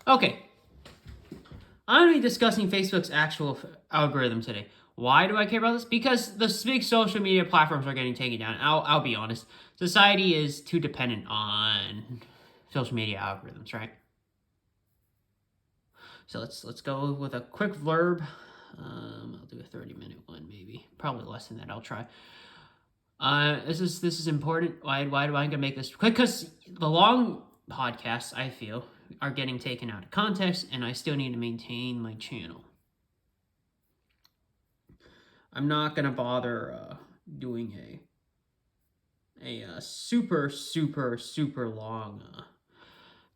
Okay, I'm going to be discussing Facebook's actual algorithm today. Why do I care about this? Because the big social media platforms are getting taken down. I'll be honest. Society is too dependent on social media algorithms, right? So let's go with a quick blurb. I'll do a 30-minute one, maybe. Probably less than that. I'll try. This is important. Why do I gonna make this quick? Because the long podcasts, I feel, are getting taken out of context, and I still need to maintain my channel. I'm not gonna bother doing a super long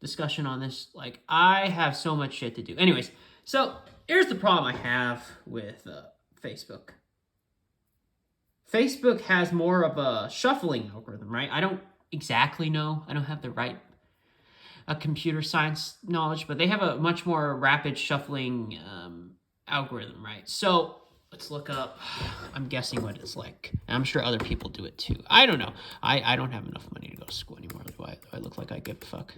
discussion on this. Like, I have so much shit to do. Anyways, so here's the problem I have with Facebook. Facebook has more of a shuffling algorithm, right? I don't exactly know. I don't have the right computer science knowledge, but they have a much more rapid shuffling algorithm, right? So let's look up. I'm guessing what it's like. I'm sure other people do it too. I don't know. I don't have enough money to go to school anymore. Do I look like I give a fuck?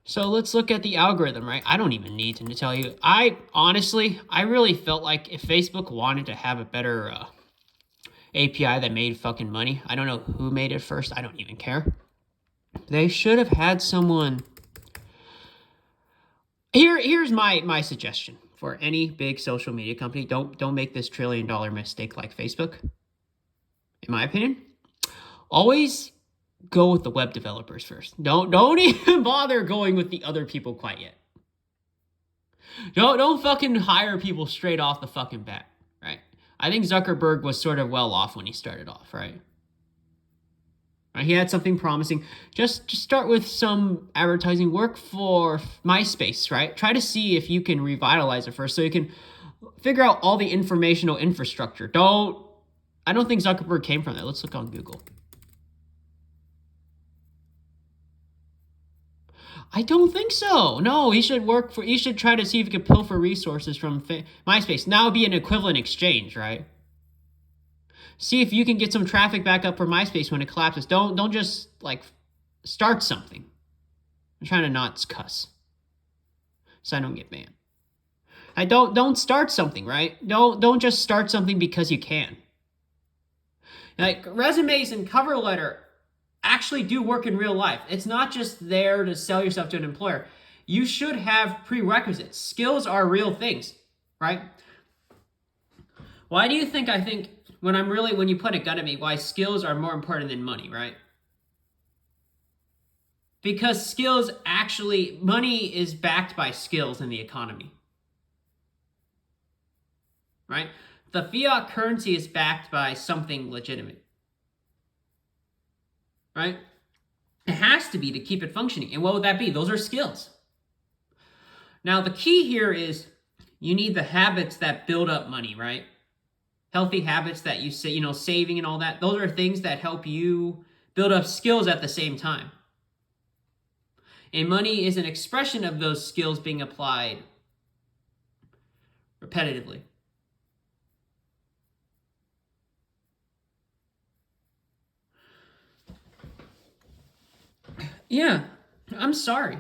So let's look at the algorithm, right? I don't even need to tell you. I really felt like if Facebook wanted to have a better API that made fucking money, I don't know who made it first. I don't even care. They should have had someone. Here's my suggestion for any big social media company. Don't make this $1 trillion mistake like Facebook. In my opinion, always go with the web developers first. Don't even bother going with the other people quite yet. Don't fucking hire people straight off the fucking bat, right? I think Zuckerberg was sort of well off when he started off, right? He had something promising. Just start with some advertising work for MySpace, right? Try to see if you can revitalize it first so you can figure out all the informational infrastructure. I don't think Zuckerberg came from that. Let's look on Google. I don't think so. No, he should try to see if he could pilfer resources from MySpace. Now would be an equivalent exchange, right? See if you can get some traffic back up for MySpace when it collapses. Don't just like start something. I'm trying to not cuss, so I don't get banned. I don't start something, right? Don't just start something because you can. Like, resumes and cover letter actually do work in real life. It's not just there to sell yourself to an employer. You should have prerequisites. Skills are real things, right? Why do you think I think when you put a gun at me, why skills are more important than money, right? Because money is backed by skills in the economy, right? The fiat currency is backed by something legitimate, right? It has to be to keep it functioning. And what would that be? Those are skills. Now, the key here is you need the habits that build up money, right? Healthy habits that you say, saving and all that. Those are things that help you build up skills at the same time. And money is an expression of those skills being applied repetitively. Yeah, I'm sorry.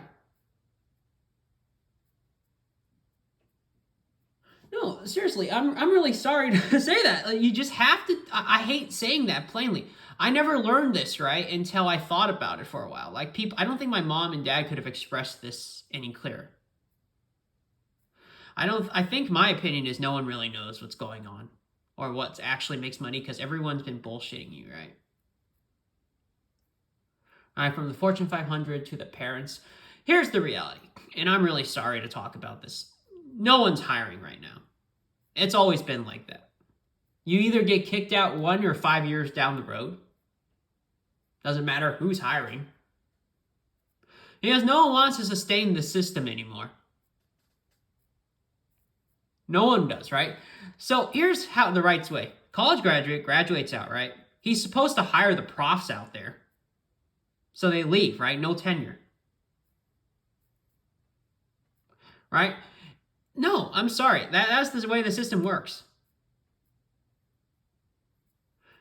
No, seriously, I'm really sorry to say that. Like, you just have to. I hate saying that plainly. I never learned this, right, until I thought about it for a while. Like, people, I don't think my mom and dad could have expressed this any clearer. I think my opinion is no one really knows what's going on or what actually makes money because everyone's been bullshitting you, right? All right, from the Fortune 500 to the parents. Here's the reality, and I'm really sorry to talk about this. No one's hiring right now. It's always been like that. You either get kicked out 1 or 5 years down the road. Doesn't matter who's hiring. Because no one wants to sustain the system anymore. No one does, right? So here's how the right way. College graduate graduates out, right? He's supposed to hire the profs out there. So they leave, right? No tenure. Right? No, I'm sorry. That's the way the system works.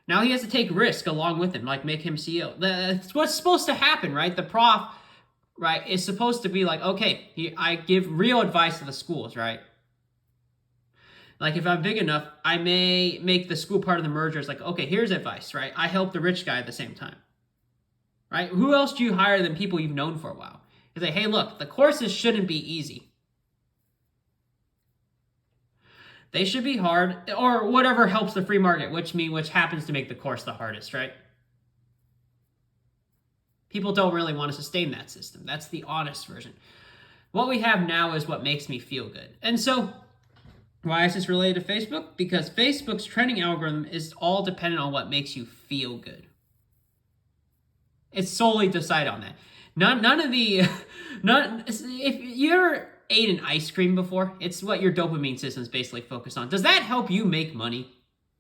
Now he has to take risk along with him, like make him CEO. That's what's supposed to happen, right? The prof, right, is supposed to be like, okay, I give real advice to the schools, right? Like if I'm big enough, I may make the school part of the merger. It's like, okay, here's advice, right? I help the rich guy at the same time, right? Who else do you hire than people you've known for a while? You say, hey, look, the courses shouldn't be easy. They should be hard, or whatever helps the free market, which happens to make the course the hardest, right? People don't really want to sustain that system. That's the honest version. What we have now is what makes me feel good. And so, why is this related to Facebook? Because Facebook's trending algorithm is all dependent on what makes you feel good. It's solely decided on that. If you're ate an ice cream before, it's what your dopamine system is basically focused on. Does that help you make money?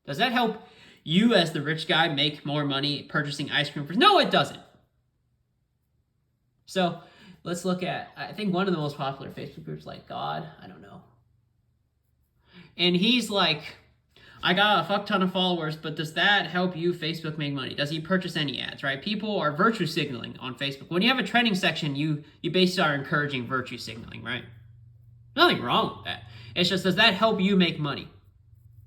Does that help you as the rich guy make more money purchasing ice cream? No, it doesn't. So let's look at, I think one of the most popular Facebook groups, like God, I don't know. And he's like, I got a fuck ton of followers, but does that help you, Facebook, make money? Does he purchase any ads, right? People are virtue signaling on Facebook. When you have a trending section, you basically are encouraging virtue signaling, right? Nothing wrong with that. It's just, does that help you make money?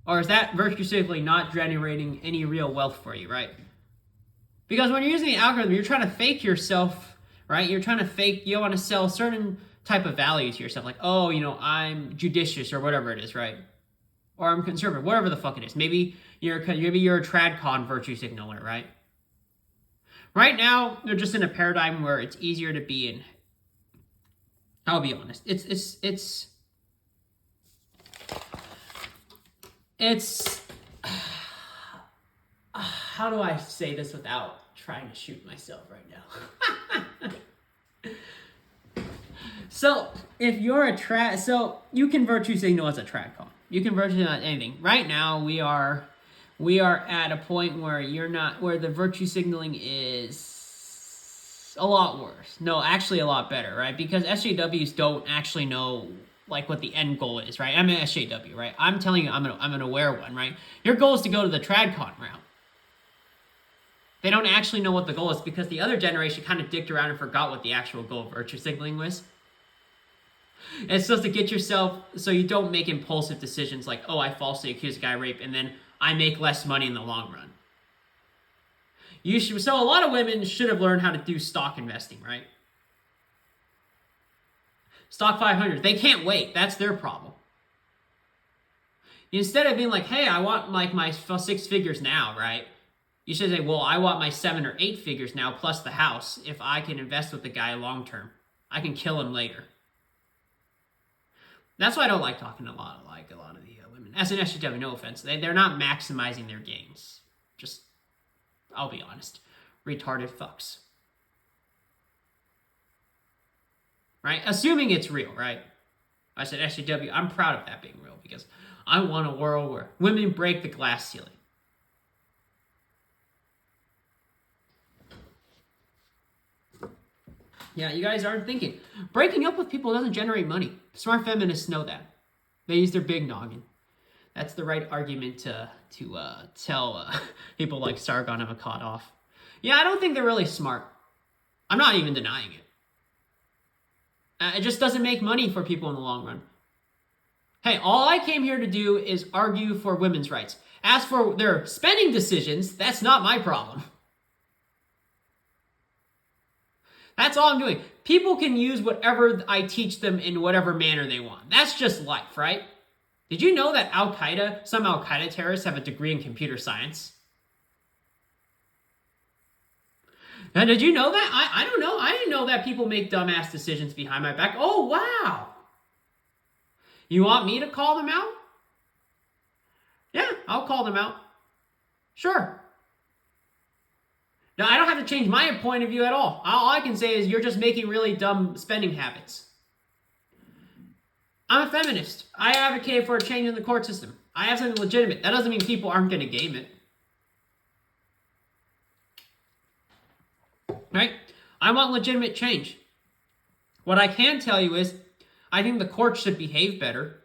Or is that virtue signaling not generating any real wealth for you, right? Because when you're using the algorithm, you're trying to fake yourself, right? You're trying to fake, you want to sell certain type of value to yourself. Like, oh, I'm judicious or whatever it is, right? Or I'm conservative, whatever the fuck it is. Maybe you're a TradCon virtue signaler, right? Right now, they're just in a paradigm where it's easier to be in. I'll be honest. It's how do I say this without trying to shoot myself right now? So if you're so you can virtue signal as a TradCon. You can virtue signal anything. Right now we are at a point where where the virtue signaling is a lot worse. No, actually a lot better, right? Because SJWs don't actually know like what the end goal is, right? I'm an SJW, right? I'm telling you I'm gonna wear one, right? Your goal is to go to the TradCon route. They don't actually know what the goal is because the other generation kind of dicked around and forgot what the actual goal of virtue signaling was. It's supposed to get yourself so you don't make impulsive decisions like, oh, I falsely accuse a guy of rape and then I make less money in the long run. So a lot of women should have learned how to do stock investing, right? Stock 500. They can't wait. That's their problem. Instead of being like, hey, I want like my 6 figures now, right? You should say, well, I want my 7 or 8 figures now plus the house if I can invest with the guy long term. I can kill him later. That's why I don't like talking a lot of the women. As an SJW, no offense. They're not maximizing their gains. Just, I'll be honest. Retarded fucks. Right? Assuming it's real, right? I said SJW, I'm proud of that being real because I want a world where women break the glass ceiling. Yeah, you guys aren't thinking. Breaking up with people doesn't generate money. Smart feminists know that. They use their big noggin. That's the right argument to tell people like Sargon of Akkad off. Yeah, I don't think they're really smart. I'm not even denying it. It just doesn't make money for people in the long run. Hey, all I came here to do is argue for women's rights. As for their spending decisions, that's not my problem. That's all I'm doing. People can use whatever I teach them in whatever manner they want. That's just life, right? Did you know that some Al Qaeda terrorists have a degree in computer science? Now, did you know that? I don't know. I didn't know that people make dumbass decisions behind my back. Oh, wow. You want me to call them out? Yeah, I'll call them out. Sure. Now, I don't have to change my point of view at all. All I can say is you're just making really dumb spending habits. I'm a feminist. I advocate for a change in the court system. I have something legitimate. That doesn't mean people aren't going to game it. Right? I want legitimate change. What I can tell you is I think the court should behave better.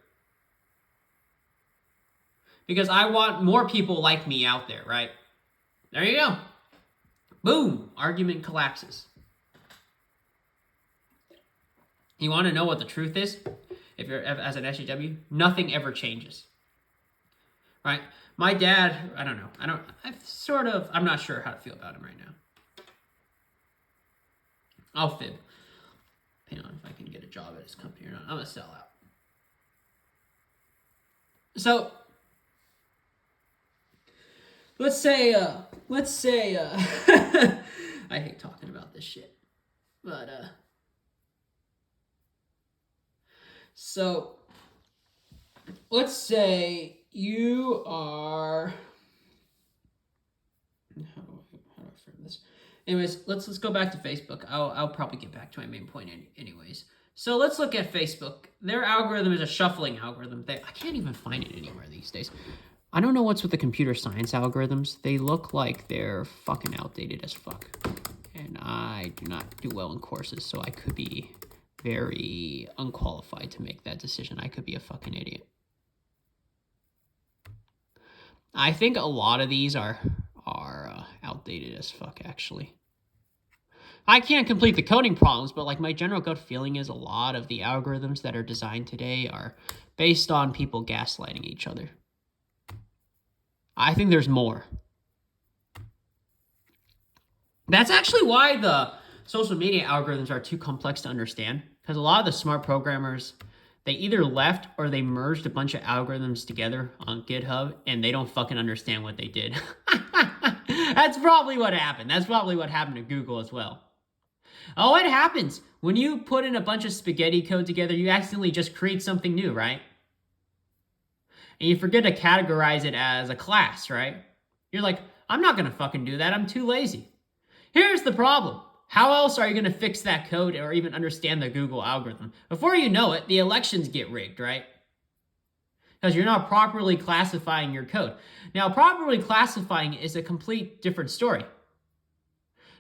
Because I want more people like me out there, right? There you go. Boom. Argument collapses. You want to know what the truth is? If you're as an SJW, nothing ever changes. Right? My dad, I don't know. I'm not sure how to feel about him right now. I'll fib. Depending on if I can get a job at his company or not. I'm going to sell out. So, let's say, I hate talking about this shit. But, so, let's say you are, how do I frame this? Anyways, let's go back to Facebook. I'll probably get back to my main point anyways. So let's look at Facebook. Their algorithm is a shuffling algorithm. I can't even find it anywhere these days. I don't know what's with the computer science algorithms. They look like they're fucking outdated as fuck. And I do not do well in courses, so I could be very unqualified to make that decision. I could be a fucking idiot. I think a lot of these are outdated as fuck, actually. I can't complete the coding problems, but like my general gut feeling is a lot of the algorithms that are designed today are based on people gaslighting each other. I think there's more. That's actually why the social media algorithms are too complex to understand, because a lot of the smart programmers, they either left or they merged a bunch of algorithms together on GitHub and they don't fucking understand what they did. That's probably what happened. That's probably what happened to Google as well. Oh, it happens. When you put in a bunch of spaghetti code together, you accidentally just create something new, right? And you forget to categorize it as a class, right? You're like, I'm not going to fucking do that. I'm too lazy. Here's the problem. How else are you going to fix that code or even understand the Google algorithm? Before you know it, the elections get rigged, right? Because you're not properly classifying your code. Now, properly classifying is a complete different story.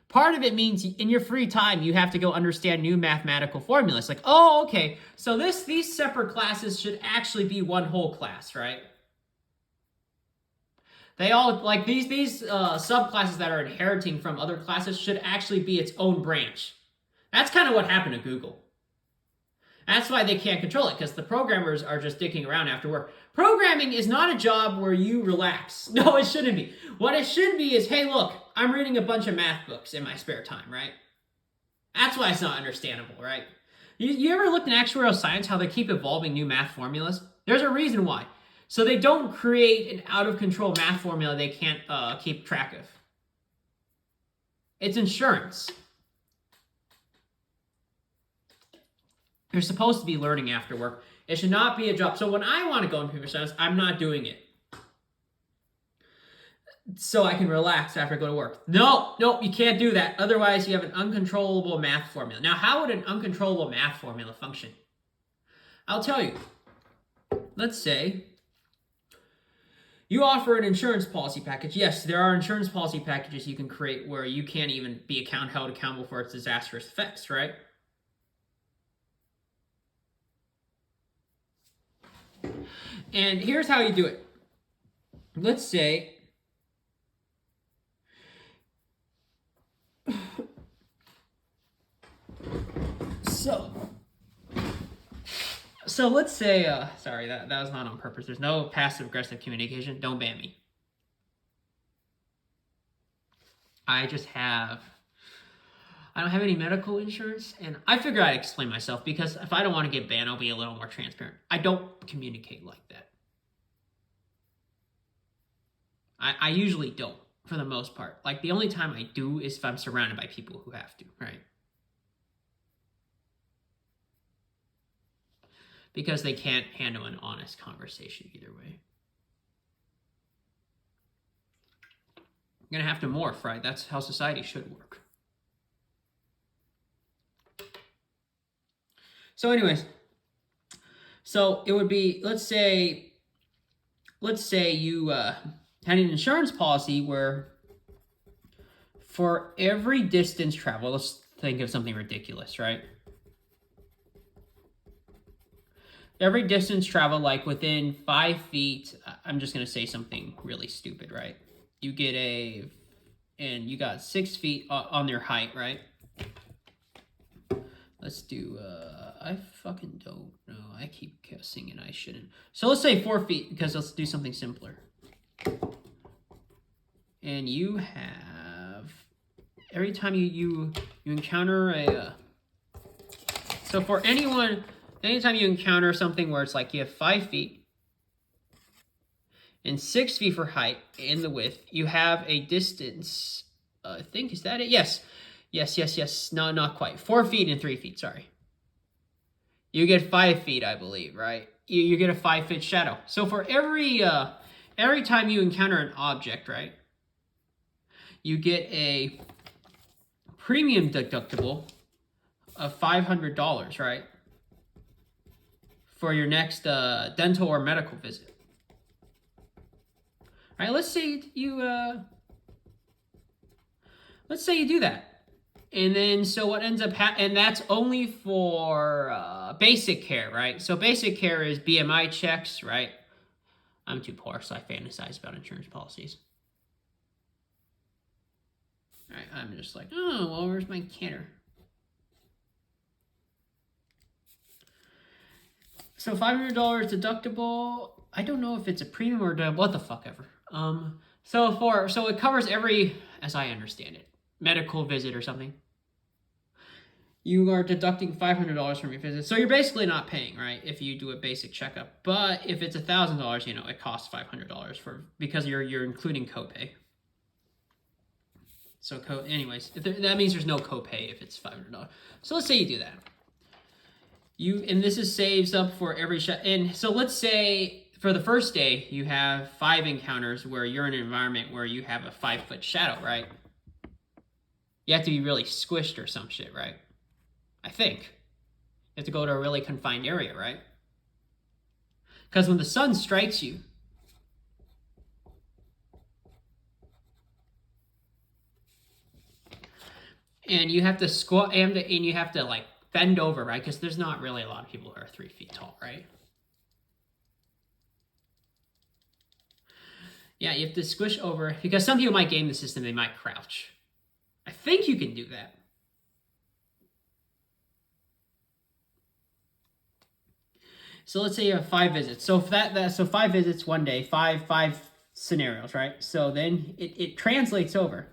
Part of it means in your free time, you have to go understand new mathematical formulas. Like, oh, okay, so these separate classes should actually be one whole class, right? They all, like these subclasses that are inheriting from other classes should actually be its own branch. That's kind of what happened to Google. That's why they can't control it, because the programmers are just dicking around after work. Programming is not a job where you relax. No, it shouldn't be. What it should be is, hey, look, I'm reading a bunch of math books in my spare time, right? That's why it's not understandable, right? You ever looked in actuarial science how they keep evolving new math formulas? There's a reason why. So they don't create an out-of-control math formula they can't keep track of. It's insurance. You're supposed to be learning after work. It should not be a job. So when I want to go into computer science, I'm not doing it. So I can relax after I go to work. No, you can't do that. Otherwise, you have an uncontrollable math formula. Now, how would an uncontrollable math formula function? I'll tell you. Let's say you offer an insurance policy package. Yes, there are insurance policy packages you can create where you can't even be held accountable for its disastrous effects, right? And here's how you do it. Let's say so let's say sorry, that was not on purpose. There's no passive aggressive communication. Don't ban me. I don't have any medical insurance, and I figured I'd explain myself, because if I don't want to get banned, I'll be a little more transparent. I don't communicate like that. I usually don't, for the most part. Like, the only time I do is if I'm surrounded by people who have to, right? Because they can't handle an honest conversation either way. You're going to have to morph, right? That's how society should work. So anyways, so it would be, let's say you had an insurance policy where for every distance travel, let's think of something ridiculous, right? Every distance travel, like within 5 feet, I'm just going to say something really stupid, right? You get a and you got 6 feet on their height, right? Let's do, I fucking don't know. I keep guessing and I shouldn't. So let's say 4 feet, because let's do something simpler. And you have, every time you encounter a, so for anyone, anytime you encounter something where it's like you have 5 feet and 6 feet for height and the width, you have a distance, I think, is that it? Yes. Yes. No, not quite. 4 feet and 3 feet, sorry. You get 5 feet, I believe, right? You get a 5-foot shadow. So for every time you encounter an object, right, you get a premium deductible of $500, right, for your next dental or medical visit. All right, let's say you do that. And then, so what ends up and that's only for basic care, right? So basic care is BMI checks, right? I'm too poor, so I fantasize about insurance policies. All right, I'm just like, oh, well, where's my counter? So $500 deductible. I don't know if it's a premium or what the fuck ever. So it covers every, as I understand it, medical visit or something. You are deducting $500 from your visit. So you're basically not paying, right, if you do a basic checkup. But if it's $1,000, you know, it costs $500 because you're including copay. So anyways, that means there's no copay if it's $500. So let's say you do that. And this is saves up for every shot. And so let's say for the first day, you have 5 encounters where you're in an environment where you have a 5-foot shadow, right? You have to be really squished or some shit, right? I think. You have to go to a really confined area, right? Because when the sun strikes you, and you have to squat, and you have to like bend over, right? Because there's not really a lot of people who are 3 feet tall, right? Yeah, you have to squish over, because some people might game the system, they might crouch. I think you can do that. So let's say you have 5 visits. So so 5 visits one day, five scenarios, right? So then it translates over.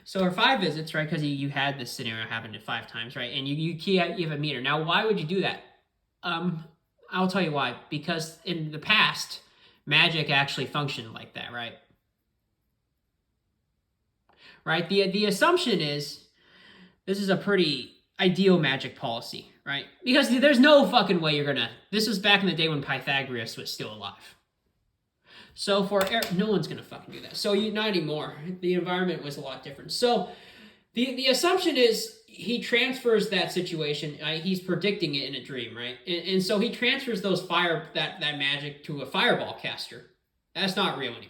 So for 5 visits, right? Because you had this scenario happen 5 times, right? And you have a meter. Now, why would you do that? I'll tell you why. Because in the past, magic actually functioned like that, right? Right. The assumption is this is a pretty ideal magic policy, right? Because there's no fucking way you're gonna. This was back in the day when Pythagoras was still alive. So no one's gonna fucking do that. So not anymore. The environment was a lot different. So the assumption is he transfers that situation. He's predicting it in a dream, right? And so he transfers that magic to a fireball caster. That's not real anymore.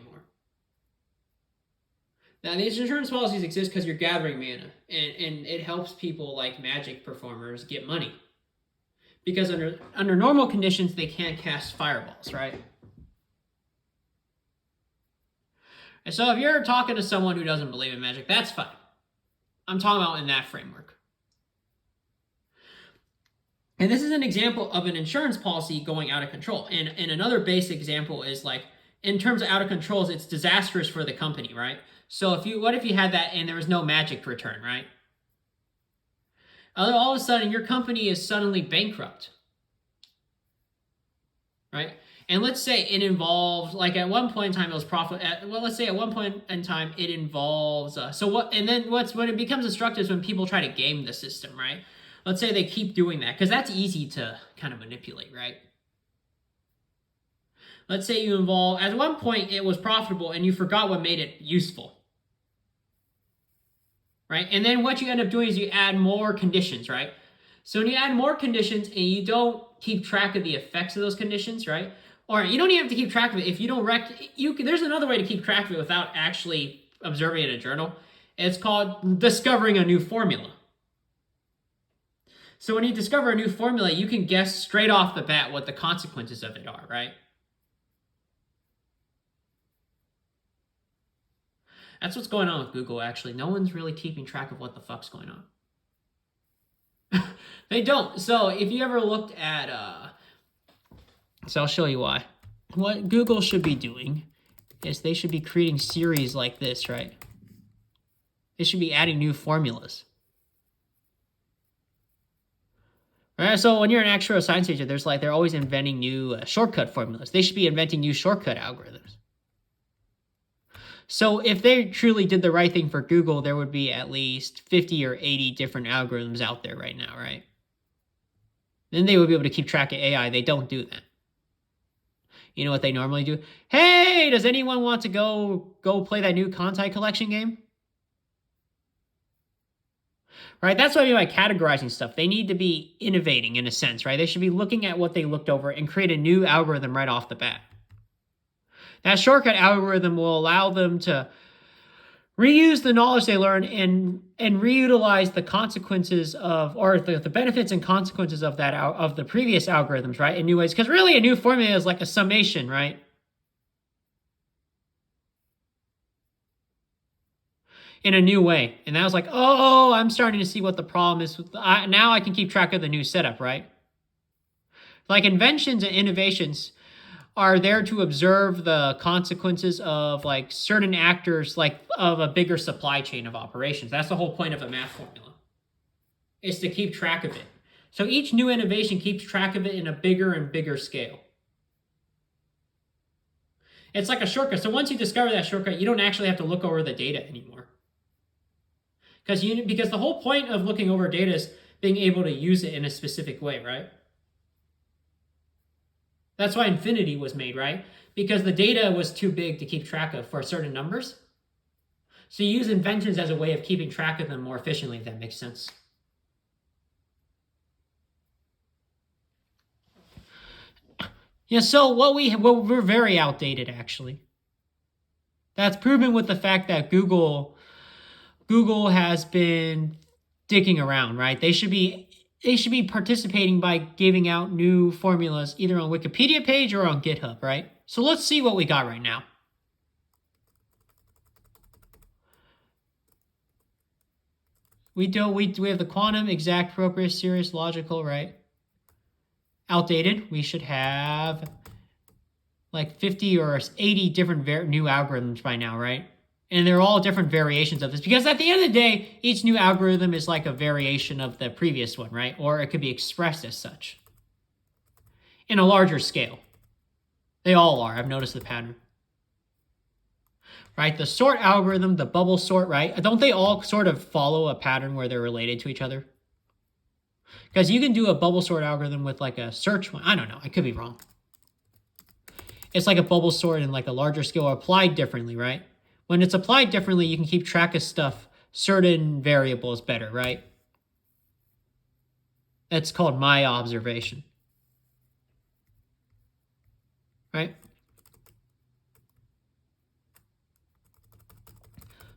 Now, these insurance policies exist because you're gathering mana, and it helps people like magic performers get money. Because under normal conditions, they can't cast fireballs, right? And so if you're talking to someone who doesn't believe in magic, that's fine. I'm talking about in that framework. And this is an example of an insurance policy going out of control. And another basic example is like, in terms of out of controls, it's disastrous for the company, right? So what if you had that and there was no magic return, right? All of a sudden, your company is suddenly bankrupt, right? And let's say it involves, like at one point in time, it was profit. Let's say at one point in time, it involves. When it becomes destructive is when people try to game the system, right? Let's say they keep doing that because that's easy to kind of manipulate, right? Let's say at one point it was profitable and you forgot what made it useful. Right? And then what you end up doing is you add more conditions, right? So when you add more conditions and you don't keep track of the effects of those conditions, right? Or you don't even have to keep track of it. If you don't there's another way to keep track of it without actually observing it in a journal. It's called discovering a new formula. So when you discover a new formula, you can guess straight off the bat what the consequences of it are, right? That's what's going on with Google, actually. No one's really keeping track of what the fuck's going on. They don't. So if you ever looked at, so I'll show you why. What Google should be doing is they should be creating series like this, right? They should be adding new formulas. Right? So when you're an actual science teacher, they're always inventing new shortcut formulas. They should be inventing new shortcut algorithms. So if they truly did the right thing for Google, there would be at least 50 or 80 different algorithms out there right now, right? Then they would be able to keep track of AI. They don't do that. You know what they normally do? Hey, does anyone want to go play that new content collection game? Right? That's what I mean by categorizing stuff. They need to be innovating in a sense, right? They should be looking at what they looked over and create a new algorithm right off the bat. That shortcut algorithm will allow them to reuse the knowledge they learned and reutilize the consequences of, or the benefits and consequences of that, of the previous algorithms, right? In new ways. Because really a new formula is like a summation, right? In a new way. And that was like, oh, I'm starting to see what the problem is. Now I can keep track of the new setup, right? Like inventions and innovations are there to observe the consequences of like certain actors, like of a bigger supply chain of operations. That's the whole point of a math formula, is to keep track of it. So each new innovation keeps track of it in a bigger and bigger scale. It's like a shortcut. So once you discover that shortcut, you don't actually have to look over the data anymore. Because the whole point of looking over data is being able to use it in a specific way, right? That's why infinity was made, right? Because the data was too big to keep track of for certain numbers. So you use inventions as a way of keeping track of them more efficiently, if that makes sense. Yeah, so we're very outdated, actually. That's proven with the fact that Google has been digging around, right? They should be participating by giving out new formulas either on Wikipedia page or on GitHub, right? So let's see what we got right now. We have the quantum, exact, appropriate, serious, logical, right? Outdated. We should have like 50 or 80 different new algorithms by now, right? And they're all different variations of this, because at the end of the day, each new algorithm is like a variation of the previous one, right? Or it could be expressed as such in a larger scale. They all are. I've noticed the pattern. Right? The sort algorithm, the bubble sort, right? Don't they all sort of follow a pattern where they're related to each other? Because you can do a bubble sort algorithm with like a search one. I don't know. I could be wrong. It's like a bubble sort in like a larger scale applied differently, right? When it's applied differently, you can keep track of stuff, certain variables better, right? That's called my observation. Right?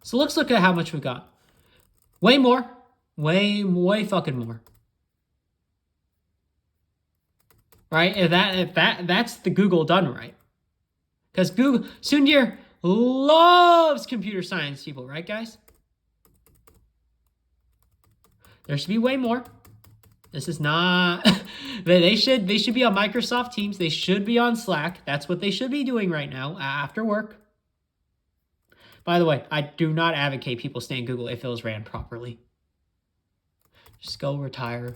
So let's look at how much we got. Way more. Way fucking more. Right? If that's the Google done right. Because Google, Sundar loves computer science people, right, guys? There should be way more. This is not. They should be on Microsoft Teams. They should be on Slack. That's what they should be doing right now after work. By the way, I do not advocate people stay in Google if it was ran properly. Just go retire.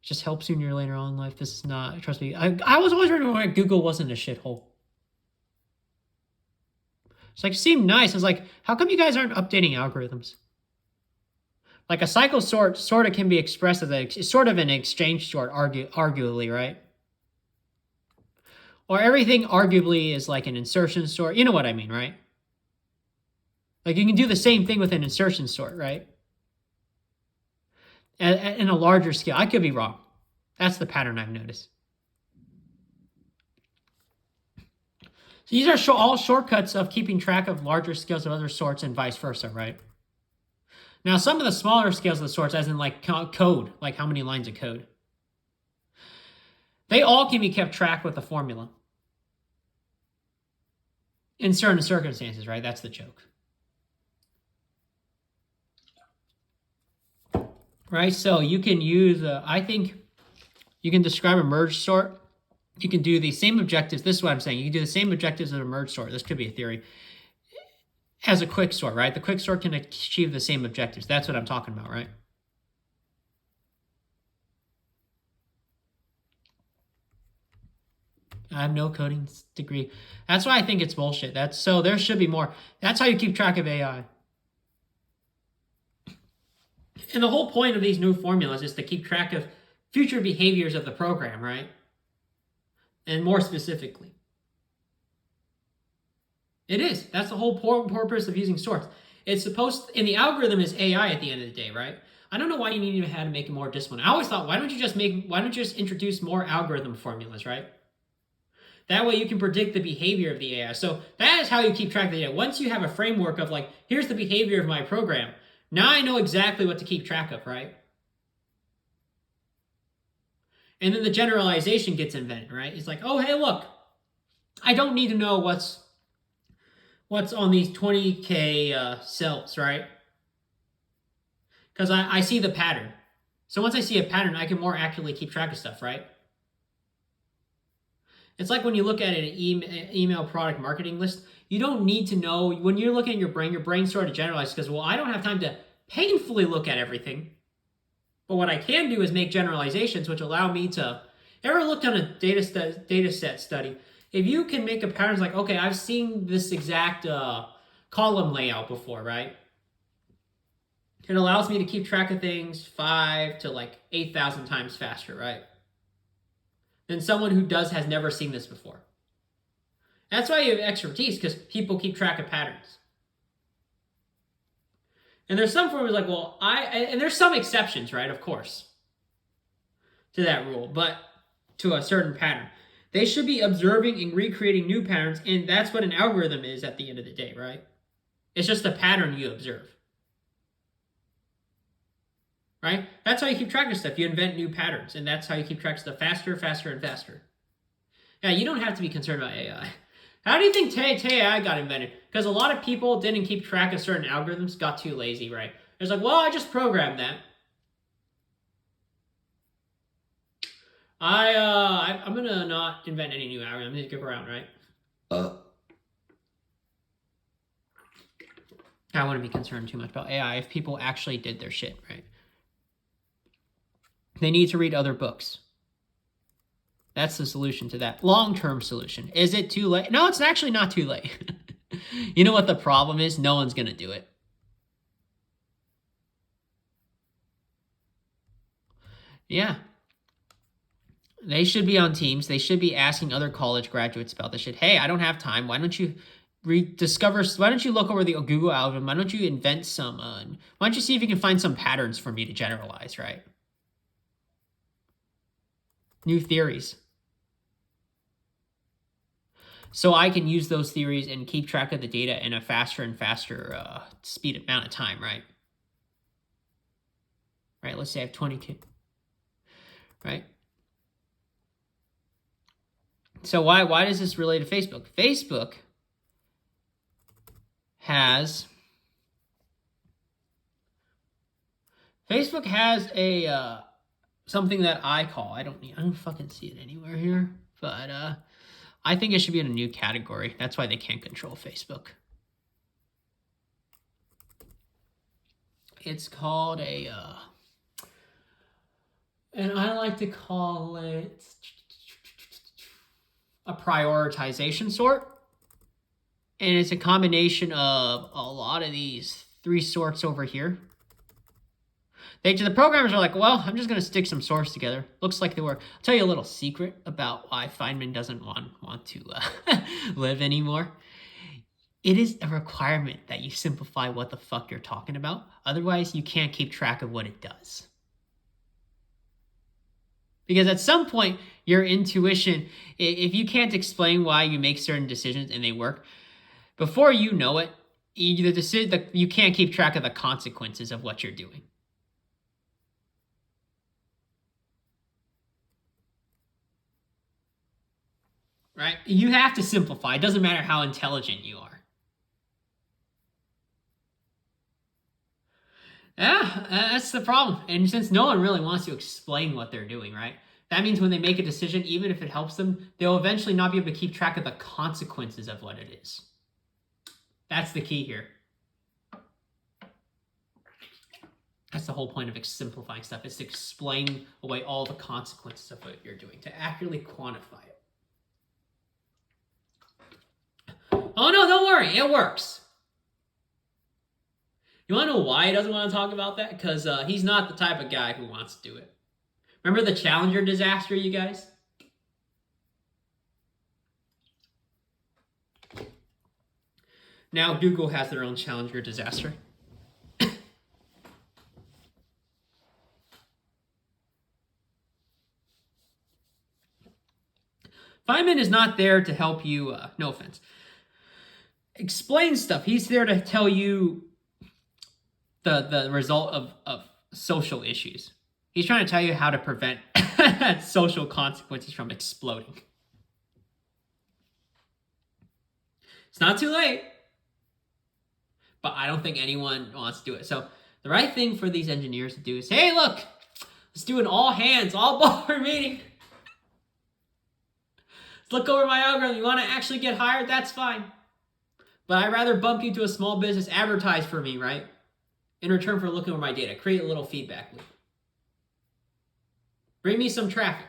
Just help sooner or later on in life. This is not. Trust me. I was always wondering why Google wasn't a shithole. It's like, it seemed nice. It's like, how come you guys aren't updating algorithms? Like a cycle sort of can be expressed as sort of an exchange sort, arguably, right? Or everything arguably is like an insertion sort. You know what I mean, right? Like you can do the same thing with an insertion sort, right? In a larger scale. I could be wrong. That's the pattern I've noticed. So these are all shortcuts of keeping track of larger scales of other sorts and vice versa, right? Now, some of the smaller scales of the sorts, as in like code, like how many lines of code, they all can be kept track with a formula. in certain circumstances, right? That's the joke. Right? So you can use, I think you can describe a merge sort. You can do the same objectives. This is what I'm saying. You can do the same objectives as a merge sort. This could be a theory. As a quick sort, right? The quick sort can achieve the same objectives. That's what I'm talking about, right? I have no coding degree. That's why I think it's bullshit. So there should be more. That's how you keep track of AI. And the whole point of these new formulas is to keep track of future behaviors of the program, right? And more specifically. It is. That's the whole purpose of using sorts. It's supposed, and the algorithm is AI at the end of the day, right? I don't know why you need to have to make it more disciplined. I always thought, why don't you just introduce more algorithm formulas, right? That way you can predict the behavior of the AI. So that is how you keep track of the data. Once you have a framework of like, here's the behavior of my program, now I know exactly what to keep track of, right? And then the generalization gets invented, right? It's like, oh, hey, look, I don't need to know what's on these 20K cells, right? Because I see the pattern. So once I see a pattern, I can more accurately keep track of stuff, right? It's like when you look at an email product marketing list, you don't need to know, when you're looking at your brain sort of generalizes because, well, I don't have time to painfully look at everything. But what I can do is make generalizations, which allow me to, ever looked on a data set study? If you can make a pattern like, okay, I've seen this exact column layout before, right? It allows me to keep track of things 5 to like 8,000 times faster, right? Than someone who has never seen this before. That's why you have expertise, because people keep track of patterns. And there's some formulas like, well, and there's some exceptions, right? Of course, to that rule, but to a certain pattern. They should be observing and recreating new patterns, and that's what an algorithm is at the end of the day, right? It's just a pattern you observe. Right? That's how you keep track of stuff. You invent new patterns, and that's how you keep track of stuff faster, faster, and faster. Yeah, you don't have to be concerned about AI. How do you think AI got invented? Because a lot of people didn't keep track of certain algorithms, got too lazy, right? It's like, well, I just programmed that. I'm gonna not invent any new algorithm. I'm gonna skip around, right? I wouldn't be concerned too much about AI if people actually did their shit, right? They need to read other books. That's the solution to that. Long-term solution. Is it too late? No, it's actually not too late. You know what the problem is? No one's going to do it. Yeah. They should be on teams. They should be asking other college graduates about this shit. Hey, I don't have time. Why don't you why don't you look over the Google algorithm? Why don't you invent some, why don't you see if you can find some patterns for me to generalize, right? New theories. So I can use those theories and keep track of the data in a faster and faster speed amount of time, right? Right, let's say I have 20K, right? So why does this relate to Facebook? Facebook has a something that I call, I don't fucking see it anywhere here, but I think it should be in a new category. That's why they can't control Facebook. It's called and I like to call it a prioritization sort. And it's a combination of a lot of these 3 sorts over here. The programmers are like, well, I'm just going to stick some sorts together. Looks like they work. I'll tell you a little secret about why Feynman doesn't want to live anymore. It is a requirement that you simplify what the fuck you're talking about. Otherwise, you can't keep track of what it does. Because at some point, your intuition, if you can't explain why you make certain decisions and they work, before you know it, you can't keep track of the consequences of what you're doing. right? You have to simplify. It doesn't matter how intelligent you are. Yeah, that's the problem. And since no one really wants to explain what they're doing, right? That means when they make a decision, even if it helps them, they'll eventually not be able to keep track of the consequences of what it is. That's the key here. That's the whole point of simplifying stuff, is to explain away all the consequences of what you're doing, to accurately quantify it. Oh no, don't worry, it works. You want to know why he doesn't want to talk about that? Because he's not the type of guy who wants to do it. Remember the Challenger disaster, you guys? Now Google has their own Challenger disaster. Feynman is not there to help you, no offense, explain stuff. He's there to tell you the result of social issues. He's trying to tell you how to prevent social consequences from exploding. It's not too late, but I don't think anyone wants to do it. So the right thing for these engineers to do is, hey, look, let's do an all hands, all board meeting. Let's look over my algorithm. You want to actually get hired? That's fine. But I'd rather bump you to a small business, advertise for me, right? In return for looking over my data. Create a little feedback loop. Bring me some traffic.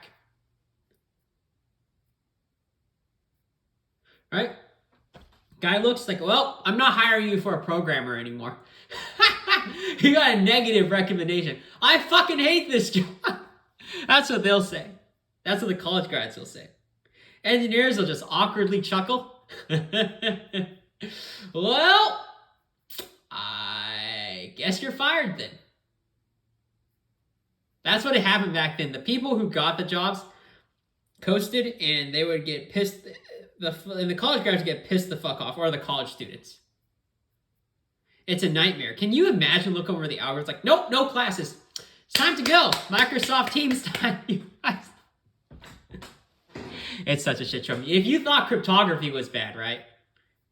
Right? Guy looks like, well, I'm not hiring you for a programmer anymore. You got a negative recommendation. I fucking hate this job. That's what they'll say. That's what the college grads will say. Engineers will just awkwardly chuckle. Well, I guess you're fired then. That's what happened back then. The people who got the jobs coasted, and they would get pissed. And the college grads would get pissed the fuck off, or the college students. It's a nightmare. Can you imagine looking over the hours like, nope, no classes. It's time to go. Microsoft Teams time. It's such a shit show. If you thought cryptography was bad, right?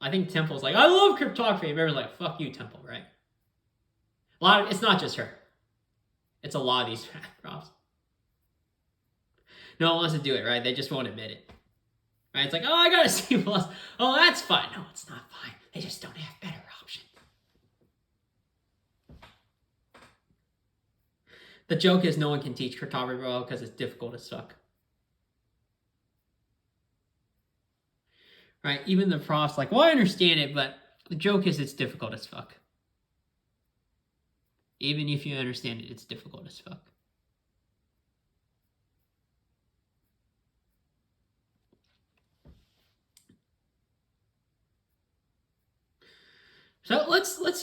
I think Temple's like, I love cryptography. And everyone's like, fuck you, Temple, right? It's not just her. It's a lot of these profs. No one wants to do it, right? They just won't admit it. Right? It's like, oh, I got a C++. Oh, that's fine. No, it's not fine. They just don't have better options. The joke is no one can teach cryptography well because it's difficult as fuck. Right? Even the profs like, well, I understand it, but the joke is it's difficult as fuck. Even if you understand it, it's difficult as fuck. So let's look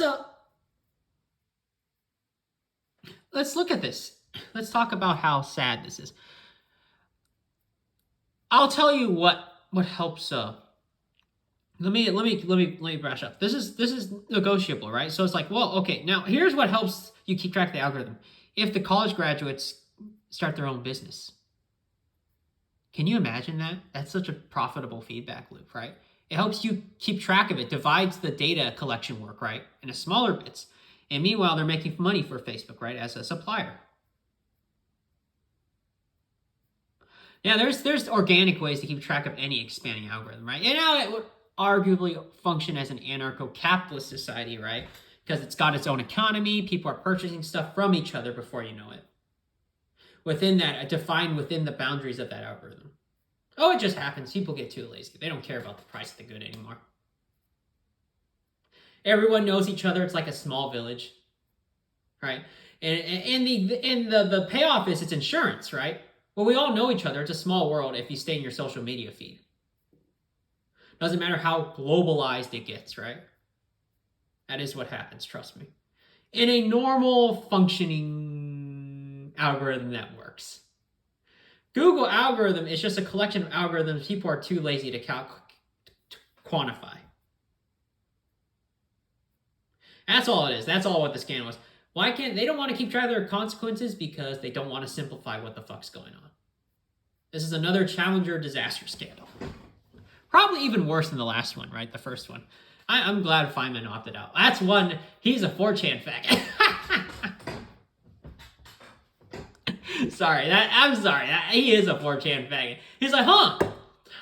at this. Let's talk about how sad this is. I'll tell you what helps. Let me brush up. This is negotiable, right? So it's like, well, okay, now here's what helps you keep track of the algorithm. If the college graduates start their own business. Can you imagine that? That's such a profitable feedback loop, right? It helps you keep track of it, divides the data collection work, right, into smaller bits. And meanwhile, they're making money for Facebook, right, as a supplier. Yeah, there's organic ways to keep track of any expanding algorithm, right? And now it would arguably function as an anarcho-capitalist society, right? Because it's got its own economy. People are purchasing stuff from each other before you know it. Within that, defined within the boundaries of that algorithm. Oh, it just happens. People get too lazy. They don't care about the price of the good anymore. Everyone knows each other. It's like a small village, right? And the payoff is it's insurance, right? Well, we all know each other. It's a small world if you stay in your social media feed. Doesn't matter how globalized it gets, right? That is what happens, trust me. In a normal functioning algorithm that works. Google algorithm is just a collection of algorithms people are too lazy to quantify. That's all it is. That's all what the scan was. Why can't they don't want to keep track of their consequences because they don't want to simplify what the fuck's going on. This is another Challenger disaster scandal. Probably even worse than the last one, right? The first one. I'm glad Feynman opted out. That's one, he's a 4chan faggot. I'm sorry. He is a 4chan faggot. He's like,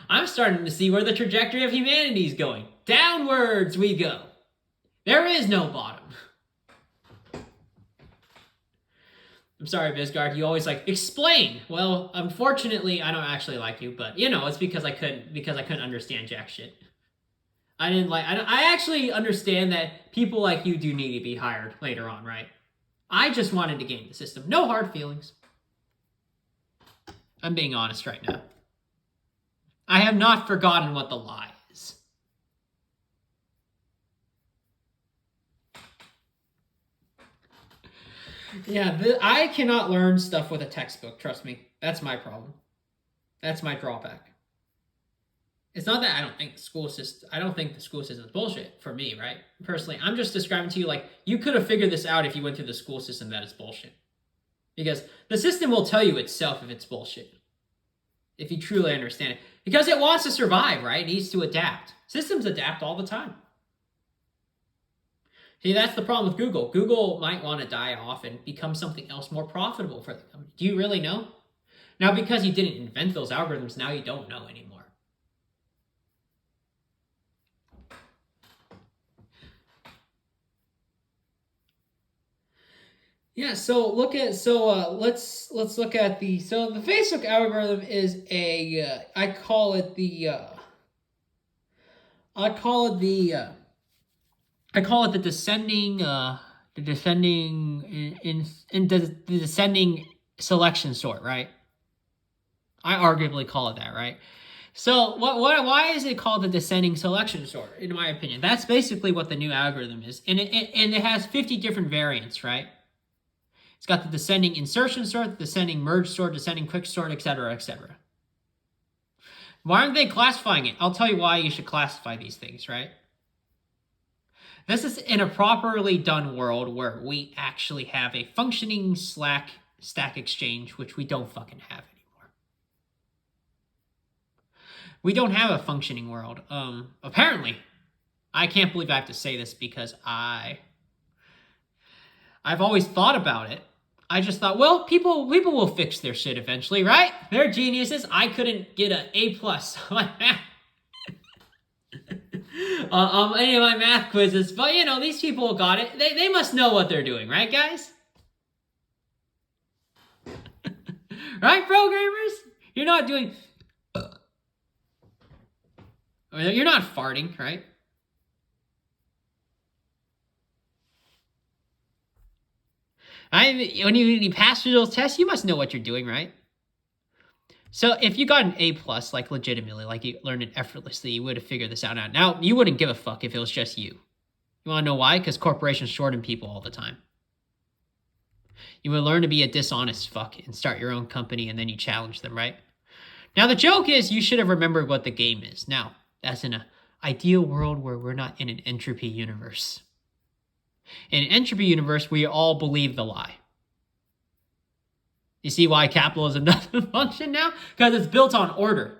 I'm starting to see where the trajectory of humanity is going. Downwards we go. There is no bottom. I'm sorry, Bisgard. You always explain. Well, unfortunately, I don't actually like you, but it's because I couldn't understand jack shit. I actually understand that people like you do need to be hired later on, right? I just wanted to game the system. No hard feelings. I'm being honest right now. I have not forgotten what the lie is. Yeah, I cannot learn stuff with a textbook, trust me. That's my problem. That's my drawback. It's not that I don't think the school system is bullshit for me, right? Personally, I'm just describing to you you could have figured this out if you went through the school system that it's bullshit. Because the system will tell you itself if it's bullshit. If you truly understand it. Because it wants to survive, right? It needs to adapt. Systems adapt all the time. See, that's the problem with Google. Google might want to die off and become something else more profitable for the company. Do you really know? Now, because you didn't invent those algorithms, now you don't know anymore. Yeah, let's look at the Facebook algorithm is I call it the descending selection sort, right? I arguably call it that, right? So why is it called the descending selection sort, in my opinion? That's basically what the new algorithm is. And it has 50 different variants, right? It's got the descending insertion sort, the descending merge sort, descending quick sort, etc., etc. Why aren't they classifying it? I'll tell you why you should classify these things, right? This is in a properly done world where we actually have a functioning Slack stack exchange, which we don't fucking have anymore. We don't have a functioning world. Apparently. I can't believe I have to say this because I've always thought about it. I just thought, well, people will fix their shit eventually, right? They're geniuses. I couldn't get an A+ on any of my math quizzes, but these people got it. They must know what they're doing, right, guys? Right, programmers? You're not doing... You're not farting, right? When you pass through those tests, you must know what you're doing, right? So if you got an A+, legitimately, you learned it effortlessly, you would have figured this out. Now, you wouldn't give a fuck if it was just you. You want to know why? Because corporations shorten people all the time. You would learn to be a dishonest fuck and start your own company, and then you challenge them, right? Now, the joke is you should have remembered what the game is. Now, that's in an ideal world where we're not in an entropy universe. In an entropy universe, we all believe the lie. You see why capitalism doesn't function now? Because it's built on order.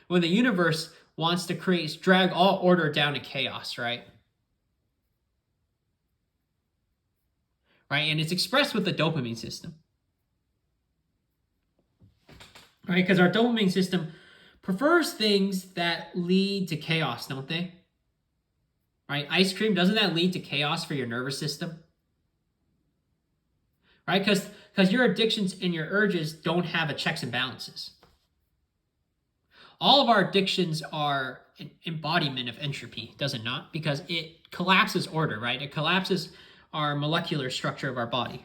When the universe wants to drag all order down to chaos, right? Right, and it's expressed with the dopamine system. Right, because our dopamine system prefers things that lead to chaos, don't they? Right, ice cream, doesn't that lead to chaos for your nervous system? Right, because your addictions and your urges don't have a checks and balances. All of our addictions are an embodiment of entropy, does it not? Because it collapses order, right? It collapses our molecular structure of our body.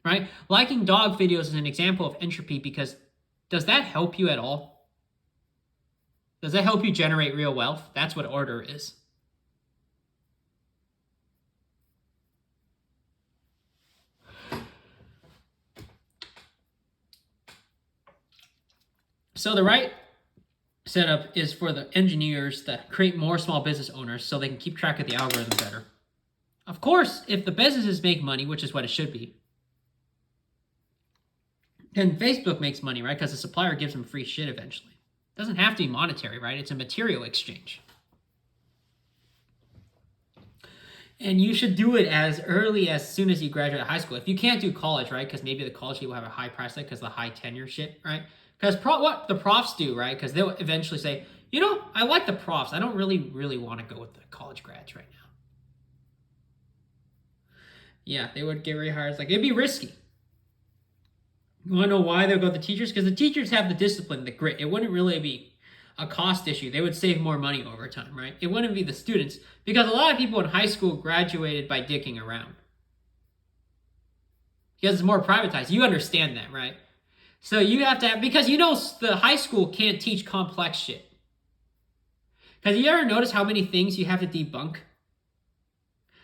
Right? Liking dog videos is an example of entropy because does that help you at all? Does that help you generate real wealth? That's what order is. So the right setup is for the engineers that create more small business owners so they can keep track of the algorithm better. Of course, if the businesses make money, which is what it should be, then Facebook makes money, right? Because the supplier gives them free shit eventually. Doesn't have to be monetary, right? It's a material exchange. And you should do it as early as soon as you graduate high school. If you can't do college, right? Because maybe the college people have a high price tag because the high tenure shit, right? Because what the profs do, right? Because they'll eventually say, you know, I like the profs. I don't really want to go with the college grads right now. Yeah, they would get rehired. It's like, it'd be risky. You want to know why they'll go with the teachers? Because the teachers have the discipline, the grit. It wouldn't really be a cost issue. They would save more money over time, right? It wouldn't be the students, because a lot of people in high school graduated by dicking around. Because it's more privatized. You understand that, right? So you have to have, because you know the high school can't teach complex shit. Because you ever notice how many things you have to debunk?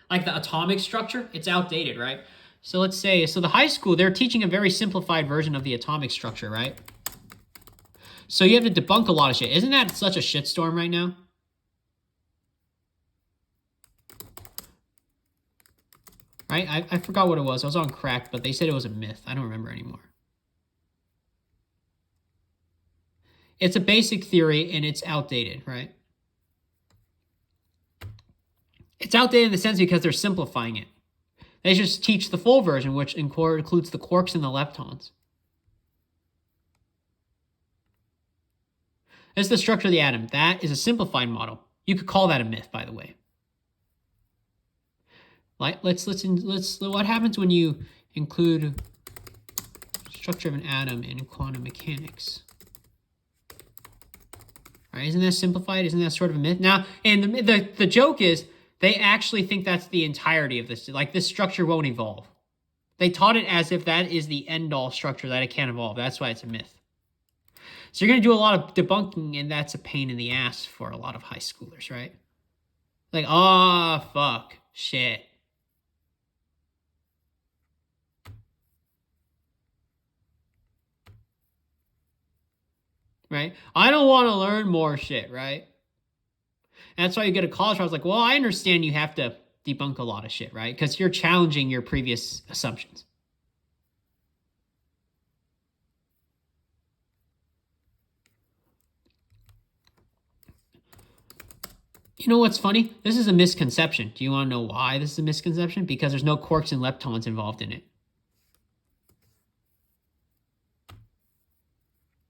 Like the atomic structure, it's outdated, right? So let's say, so the high school, they're teaching a very simplified version of the atomic structure, right? So you have to debunk a lot of shit. Isn't that such a shitstorm right now? Right? I forgot what it was. I was on crack, but they said it was a myth. I don't remember anymore. It's a basic theory, and it's outdated, right? It's outdated in the sense because they're simplifying it. They just teach the full version, which includes the quarks and the leptons. That's the structure of the atom. That is a simplified model. You could call that a myth, by the way. Let's what happens when you include structure of an atom in quantum mechanics? Right? Isn't that simplified? Isn't that sort of a myth? Now, and the joke is they actually think that's the entirety of this. Like, this structure won't evolve. They taught it as if that is the end-all structure, that it can't evolve. That's why it's a myth. So you're going to do a lot of debunking, and that's a pain in the ass for a lot of high schoolers, right? Like, oh, fuck, shit. Right? I don't want to learn more shit, right? And that's why you get a college where I was like, well, I understand you have to debunk a lot of shit, right? Because you're challenging your previous assumptions. You know what's funny? This is a misconception. Do you want to know why this is a misconception? Because there's no quarks and leptons involved in it.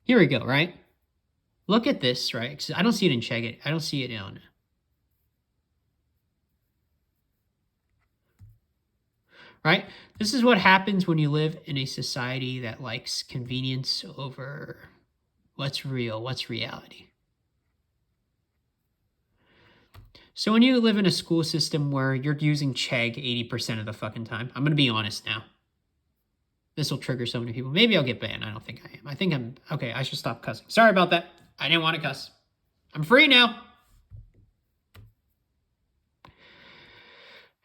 Here we go, right? Look at this, right? I don't see it in Chegg. I don't see it in... Right? This is what happens when you live in a society that likes convenience over what's real, what's reality. So when you live in a school system where you're using Chegg 80% of the fucking time, I'm going to be honest now. This will trigger so many people. Maybe I'll get banned. I don't think I am. I think I'm... Okay, I should stop cussing. Sorry about that. I didn't want to cuss. I'm free now.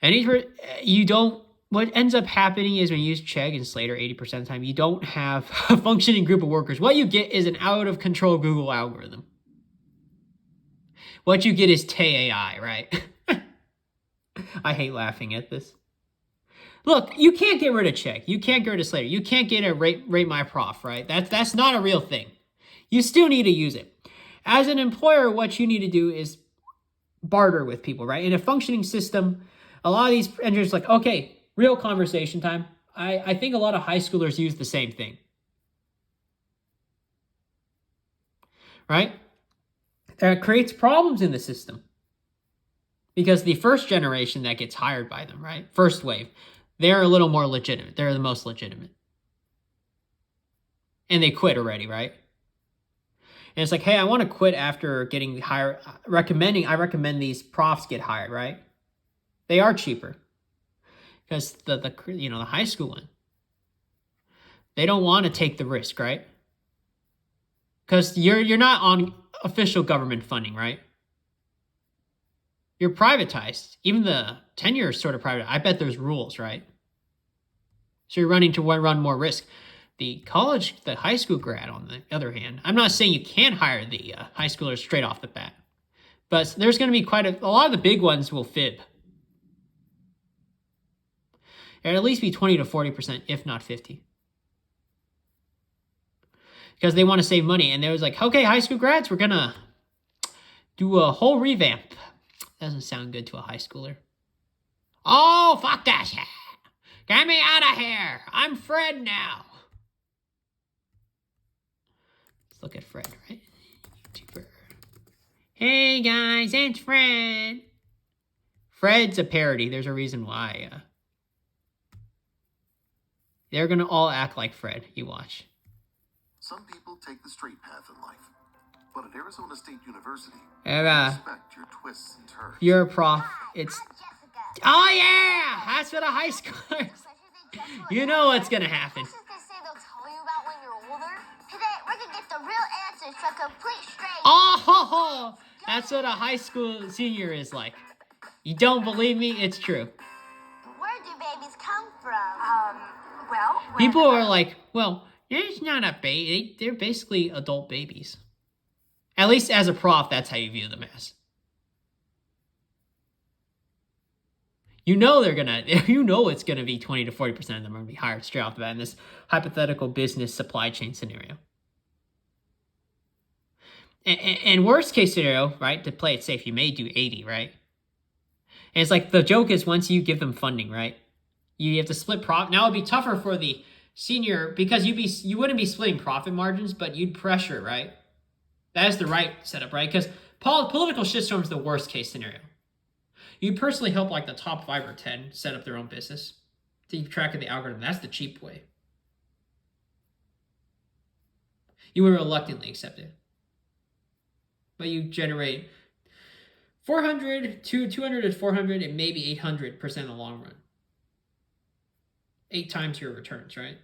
And you don't... What ends up happening is when you use Chegg and Slater 80% of the time, you don't have a functioning group of workers. What you get is an out-of-control Google algorithm. What you get is Tay AI, right? I hate laughing at this. Look, you can't get rid of Chegg. You can't get rid of Slater. You can't get a rate my prof, right? That's not a real thing. You still need to use it. As an employer, what you need to do is barter with people, right? In a functioning system, a lot of these engineers are like, okay, real conversation time. I think a lot of high schoolers use the same thing. Right? It creates problems in the system. Because the first generation that gets hired by them, right? First wave, they're a little more legitimate. They're the most legitimate. And they quit already, right? And it's like, hey, I want to quit after getting hired. I recommend these profs get hired, right? They are cheaper. Because the high school one, they don't want to take the risk, right? Because you're not on official government funding, right? You're privatized. Even the tenure is sort of private. I bet there's rules, right? So you're running to run more risk. The high school grad, on the other hand, I'm not saying you can't hire the high schoolers straight off the bat, but there's going to be a lot of the big ones will fib. It'll at least be 20 to 40%, if not 50. because they want to save money. And they was like, okay, high school grads, we're going to do a whole revamp. Doesn't sound good to a high schooler. Oh, fuck that shit. Get me out of here. I'm Fred now. Let's look at Fred, right? YouTuber. Hey, guys, it's Fred. Fred's a parody. There's a reason why. They're going to all act like Fred. You watch. Some people take the straight path in life. But at Arizona State University, respect your twists and turns. You're a prof. It's... Oh, yeah! That's what a high schooler... You know what's going to happen. Oh! That's what a high school senior is like. You don't believe me? It's true. Where do babies come from? Well... People are like, well, it's not a baby. They're basically adult babies. At least as a prof, that's how you view them as. You know it's gonna be 20 to 40% of them are gonna be hired straight off the bat in this hypothetical business supply chain scenario. And worst case scenario, right, to play it safe, you may do 80, right? And it's like the joke is once you give them funding, right, you have to split profit. Now it'd be tougher for the senior because you wouldn't be splitting profit margins, but you'd pressure, right? That is the right setup, right? Because political shitstorm is the worst case scenario. You personally help like the top 5 or 10 set up their own business to keep track of the algorithm. That's the cheap way. You would reluctantly accept it. But you generate 400 to 200 to 400 and maybe 800% in the long run. 8 times your returns, right?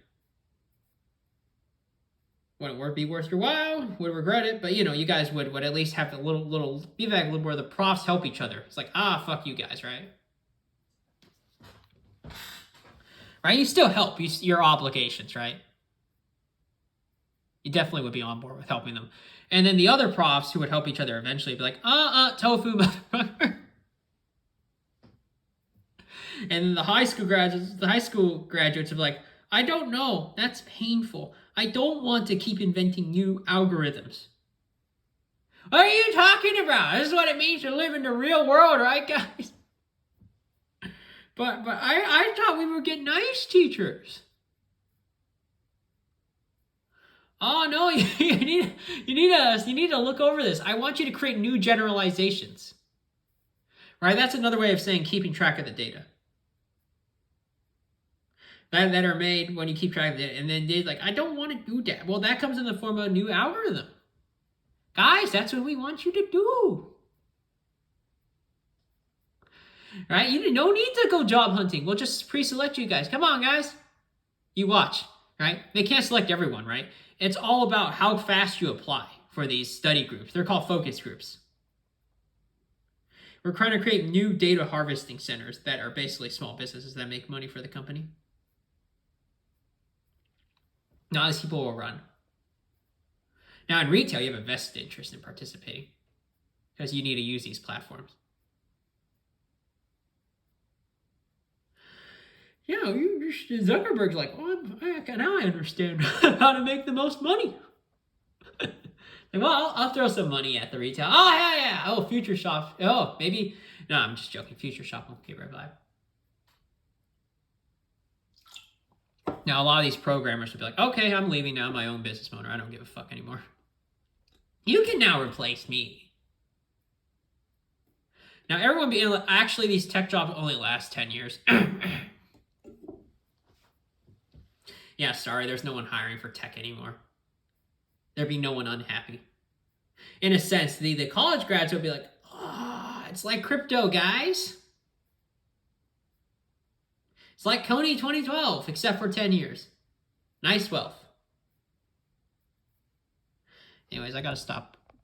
Wouldn't be worth your while, would regret it, but you guys would at least have a little feedback where the profs help each other. It's like, fuck you guys, right? Right? You still help your obligations, right? You definitely would be on board with helping them. And then the other profs who would help each other eventually would be like, tofu, motherfucker. And then the high school graduates would be like, I don't know. That's painful. I don't want to keep inventing new algorithms. What are you talking about? This is what it means to live in the real world, right, guys? But I thought we would get nice teachers. Oh no, you need to look over this. I want you to create new generalizations. Right? That's another way of saying keeping track of the data. That are made when you keep track of it. And then they're like, I don't want to do that. Well, that comes in the form of a new algorithm. Guys, that's what we want you to do. Right? You no need to go job hunting. We'll just pre-select you guys. Come on, guys. You watch. Right? They can't select everyone, right? It's all about how fast you apply for these study groups. They're called focus groups. We're trying to create new data harvesting centers that are basically small businesses that make money for the company. Now, these people will run. Now, in retail, you have a vested interest in participating because you need to use these platforms. Zuckerberg's like, now I understand how to make the most money. Like, well, I'll throw some money at the retail. Oh, yeah. Oh, Future Shop. Oh, maybe. No, I'm just joking. Future Shop won't get revived. Now, a lot of these programmers would be like, okay, I'm leaving now. I'm my own business owner. I don't give a fuck anymore. You can now replace me. Now, actually, these tech jobs only last 10 years. Yeah, sorry, there's no one hiring for tech anymore. There'd be no one unhappy. In a sense, the college grads would be like, it's like crypto, guys. It's like Coney 2012, except for 10 years. Nice wealth. Anyways, I gotta stop